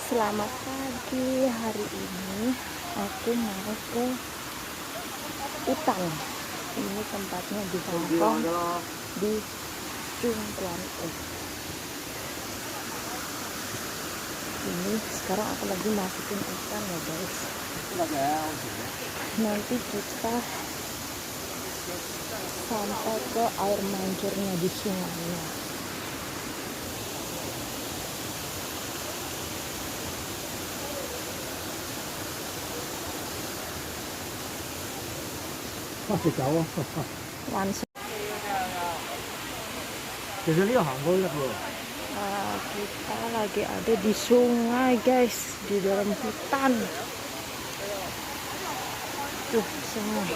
Selamat pagi. Hari ini aku mau ke hutan. Ini tempatnya di Hongkong, di Chungquan. Ini sekarang aku lagi masukin hutan ya guys. Nanti kita sampai ke air mancurnya di sungainya. Masih jauh. Langsung Jadi ini Hongkong ya bro. kita lagi ada di sungai guys, di dalam hutan. Tuh sungai.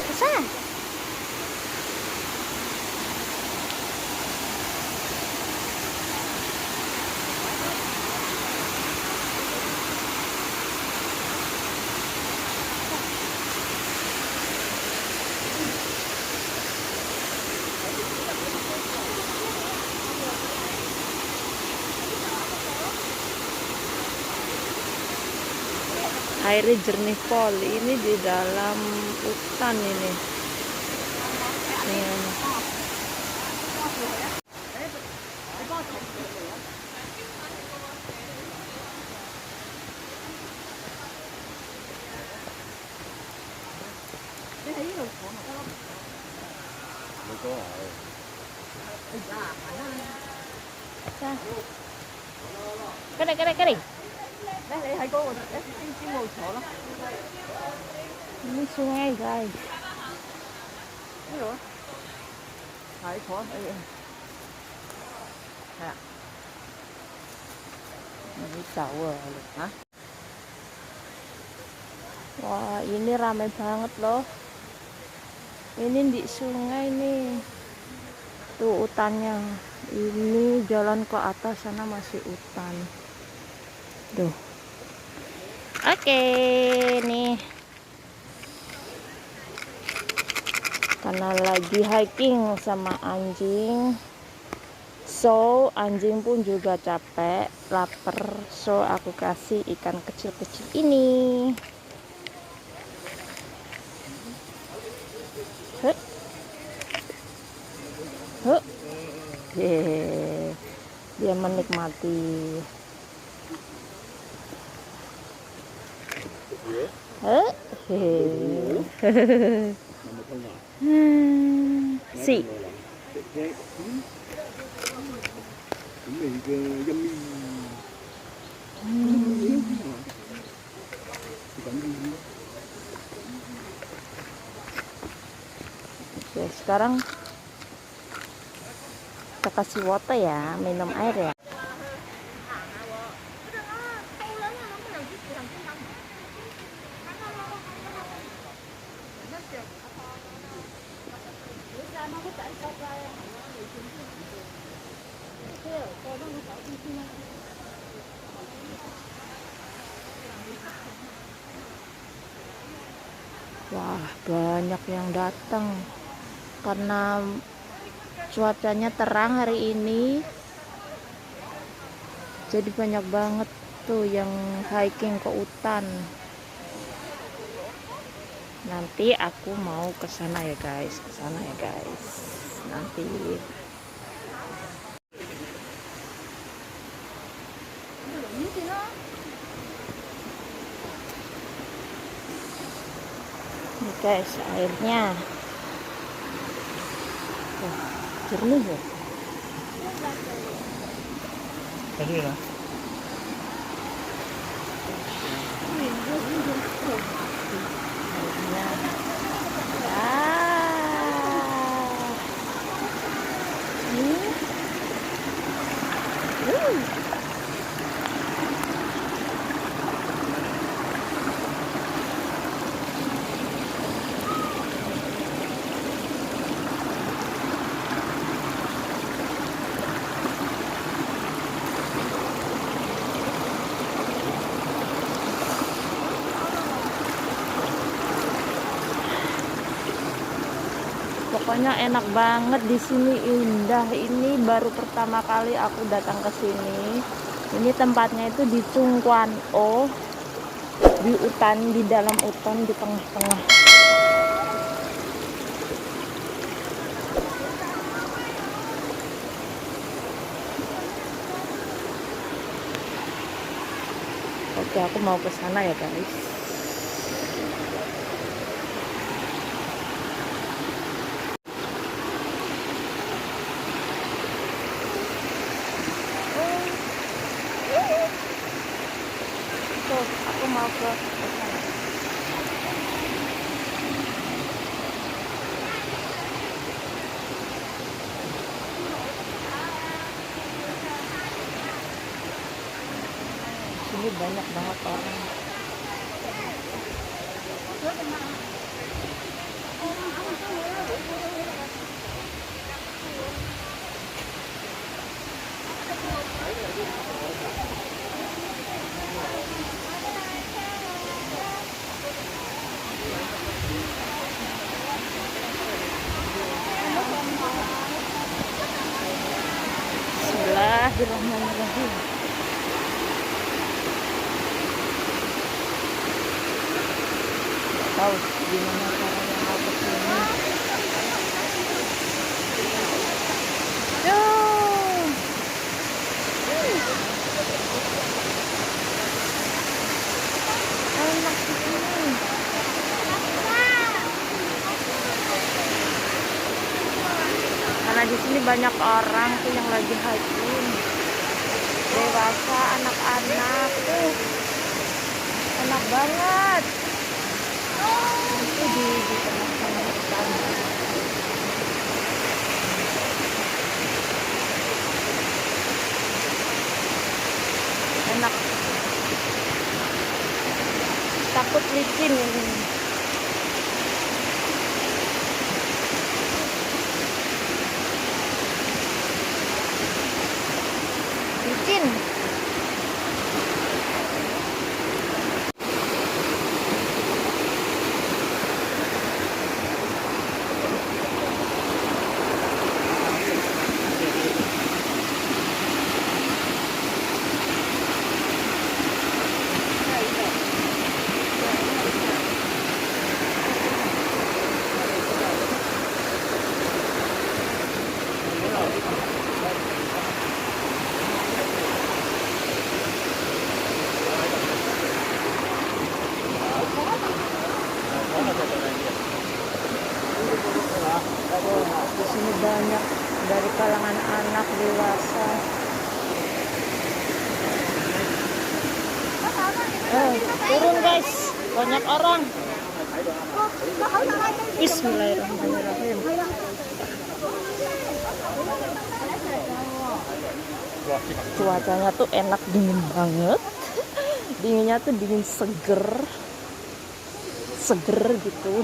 Besar. Airnya jernih pol. Ini di dalam hutan ini. Nih. Cái này. Ini sungai guys. Ini sawah. Wah, ini ramai banget loh. Ini di sungai nih. Tuh hutannya. Ini jalan ke atas sana masih hutan. Tuh. Oke, nih. Karena lagi hiking sama anjing. So, anjing pun juga capek, lapar. So, aku kasih ikan kecil-kecil ini. Huh. Yeay. Dia menikmati. Si. Oke, sekarang kita kasih water ya, minum air ya. Wah, banyak yang datang karena cuacanya terang hari ini, jadi banyak banget tuh yang hiking ke hutan. Nanti aku mau ke sana ya guys, nanti. Nih guys, airnya jernih ya. Tadi lah. Pokoknya enak banget di sini, indah. Ini baru pertama kali aku datang ke sini. Ini tempatnya itu di Cungkwan O, di hutan, di dalam hutan, di tengah-tengah. Oke, aku mau ke sana ya guys. Tuh, aku mau ke sana. Sini banyak banget orang. Bismillahirrahmanirrahim. Tahu gimana caranya mau ke sini? Yo. Enak di sini. Karena di sini banyak orang tuh yang lagi hiking, dewasa, anak-anak tuh enak banget. Itu di tengah-tengah hutan. Enak. Takut licin ini. Licin. Di sini banyak dari kalangan anak, dewasa. Turun guys, banyak orang. Bismillahirrahmanirrahim. Cuacanya tuh enak, dingin banget. Dinginnya tuh dingin seger gitu.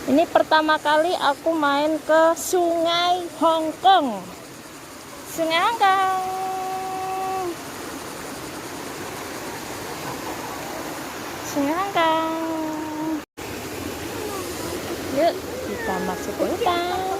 Ini pertama kali aku main ke Sungai Hongkong. Sungai Hongkong. Sungai Hongkong. Yuk, kita masuk ke hutan.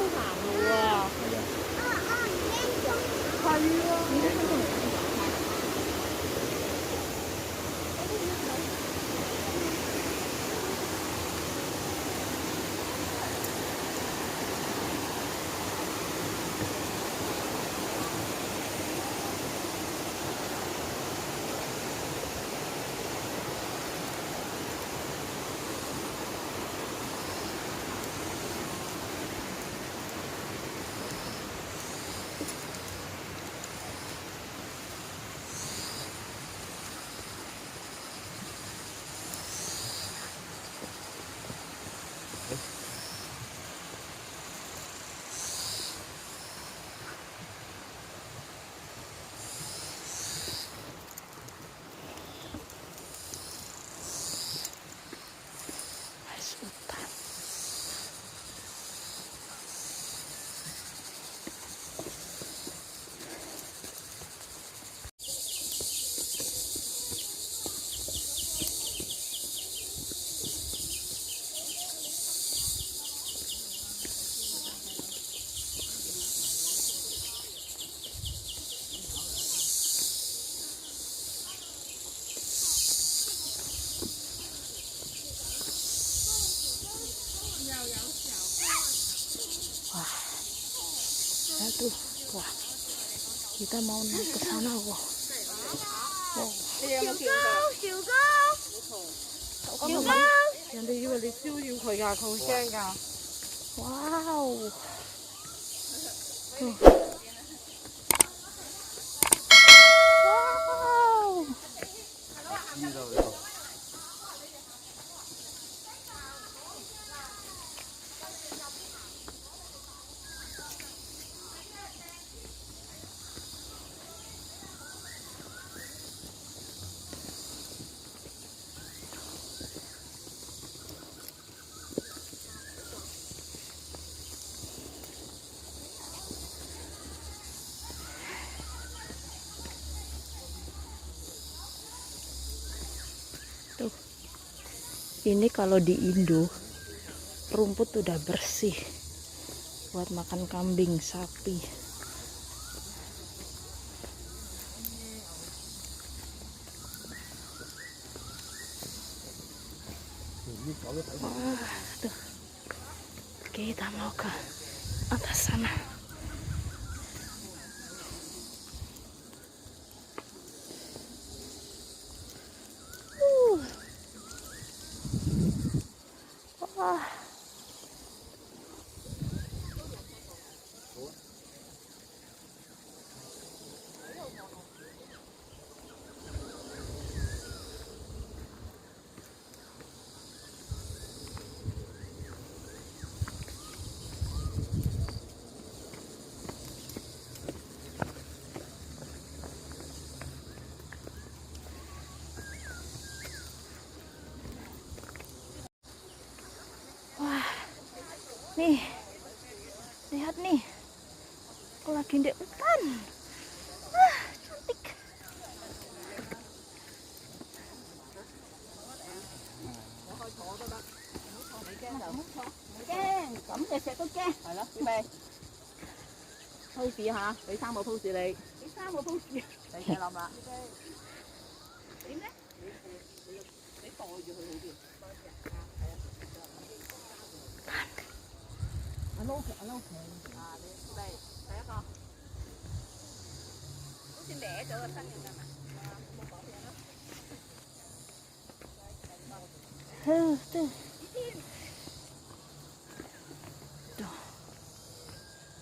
Tuh, wah, kita mau naik ke sana, wah. Wow. 人哋以為你騷擾佢㗎，佢好驚㗎。哇哦！哇哦！Tuh, ini kalau di Indo rumput udah bersih buat makan kambing, sapi. Wah, tuh. Kita mau ke atas sana. Wah. Wah, nih, lihat nih, aku lagi di hutan. Ah, cantik.咁隻石都驚。係咯，預備 pose 下，俾3個 pose 你。俾3個 pose。你自己諗啦。點咧？你袋住佢好啲。阿 Loki，阿 Loki。啊，你嚟第一個。好似歪咗個身咁㗎嘛。冇講嘢咯。Tuh. Tuh.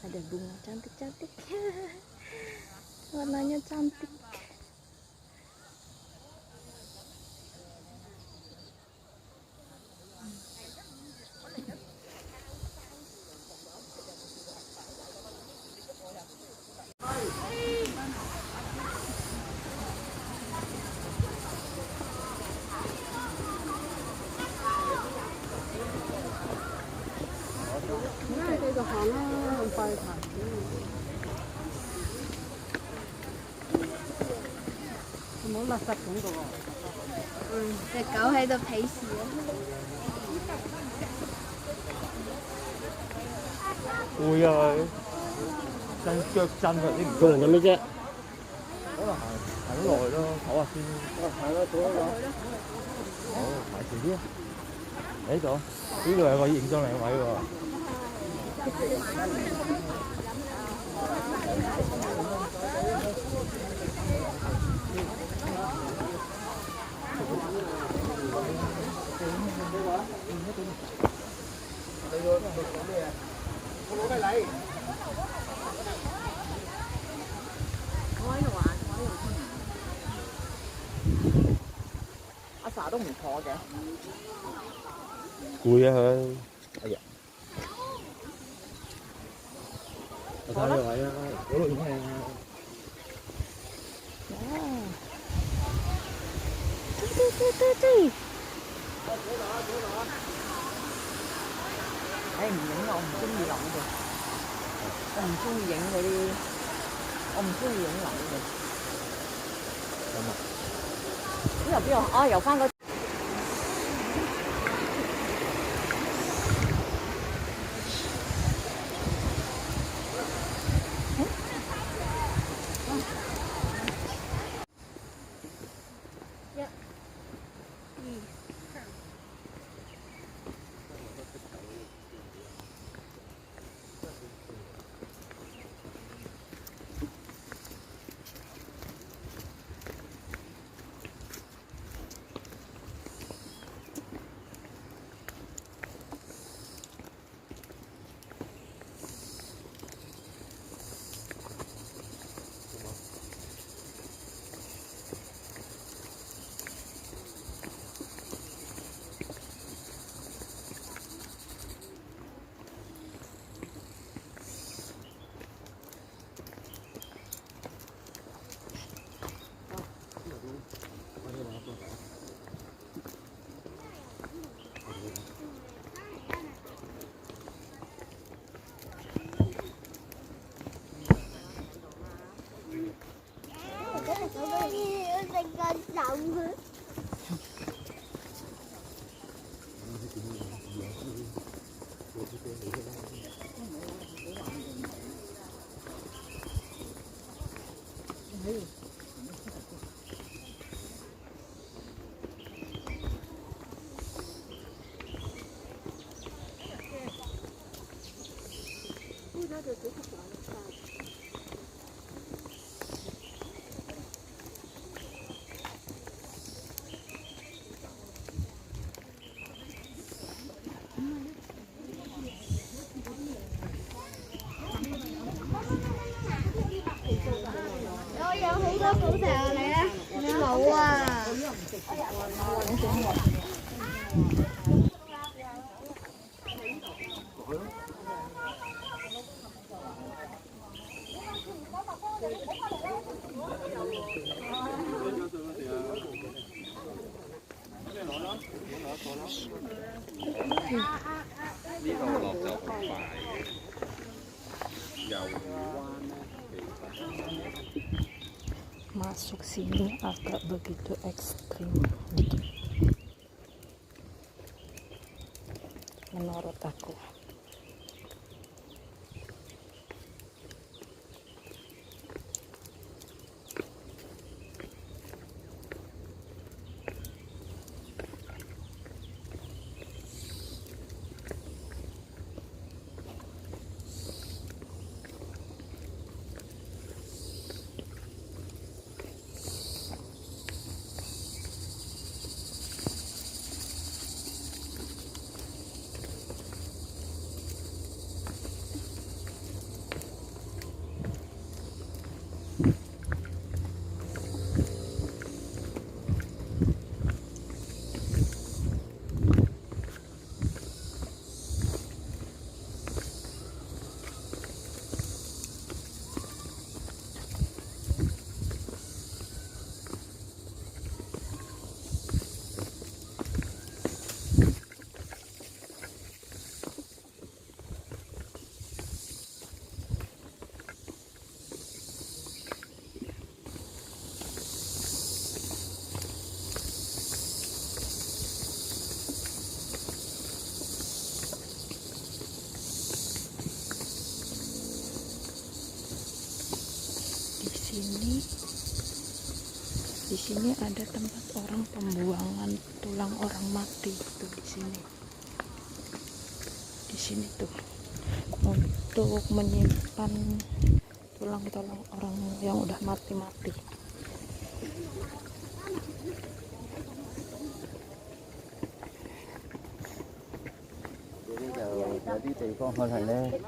Ada bunga cantik-cantik. Warnanya cantik.隻狗喺度鄙視啊！會啊佢，震腳震啊！你唔做人做咩啫？可能行得耐咯，唞下先。係咯，坐一坐。好，埋前啲啊！喺度，呢度有個影張靚位喎。我喺度玩，我喺度傾。阿 Sa 都唔坐嘅。攰啊佢。哎呀！我睇呢個位啊，嗰度影靚啊！對。唔影啊！我唔中意諗嘅，我唔中意影嗰啲，我唔中意影諗嘅。咁啊？邊度？啊，游翻個。con rộng hả? Ôi, giờ không có củ xào nè, mụ à. Masuk sini agak begitu ekstrim dikit menurut aku. Di sini ada tempat orang pembuangan tulang orang mati tuh di sini. Di sini tuh untuk menyimpan tulang-tulang orang yang udah mati-mati. Jadi地方可能咧。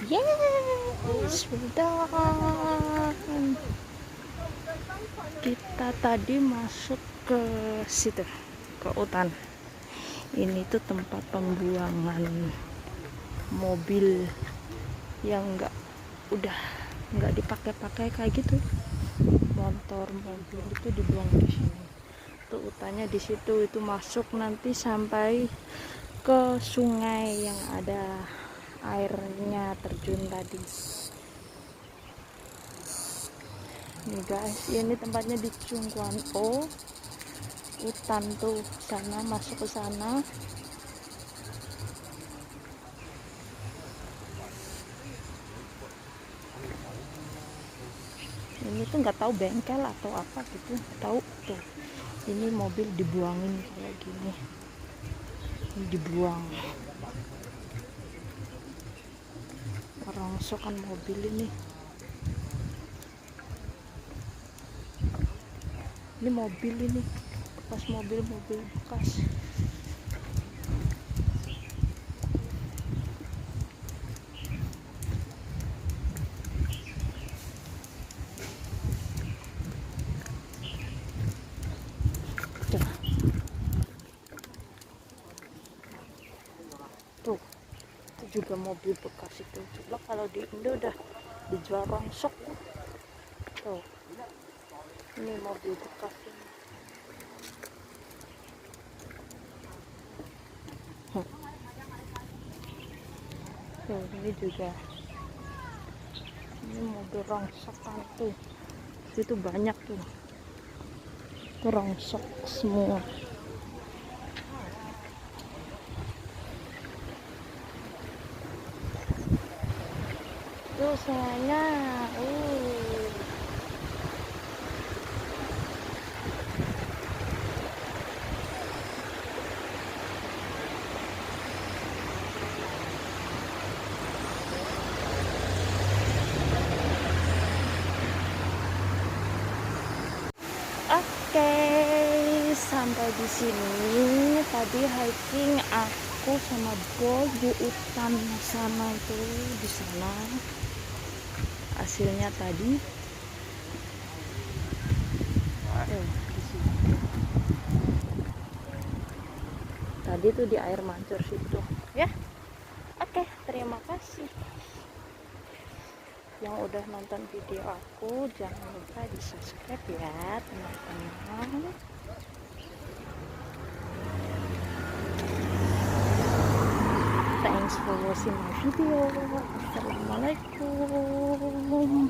Yes, sudah. Kita tadi masuk ke situ, ke hutan. Ini tuh tempat pembuangan mobil yang udah nggak dipakai-pakai kayak gitu. Motor, mobil itu dibuang di sini. Tuh hutannya di situ, itu masuk nanti sampai ke sungai yang ada airnya terjun tadi. Nih guys, ini tempatnya di Chung Kwan O. Hutan tuh sana, masuk ke sana. Ini tuh nggak tahu bengkel atau apa gitu, tahu tuh. Ini mobil dibuangin kayak gini. dibuang. Rongsokan mobil ini. Ini mobil ini, bekas mobil bekas. Tuh, itu juga mobil bekas itu. Coba kalau di Indo udah dijual rongsok. Tuh, ini mobil bekas ini. Tuh, ini juga. Ini mobil rongsokan tuh. Itu banyak tuh. Itu rongsok semua. Tuh semuanya. Oke, sampai di sini tadi hiking aku sama Boy di hutan sana itu, di sana. Hasilnya tadi di sini. Tadi tuh di air mancur situ ya. Oke, terima kasih yang udah nonton video aku. Jangan lupa di subscribe ya teman-teman. Thanks for watching my video. Assalamualaikum.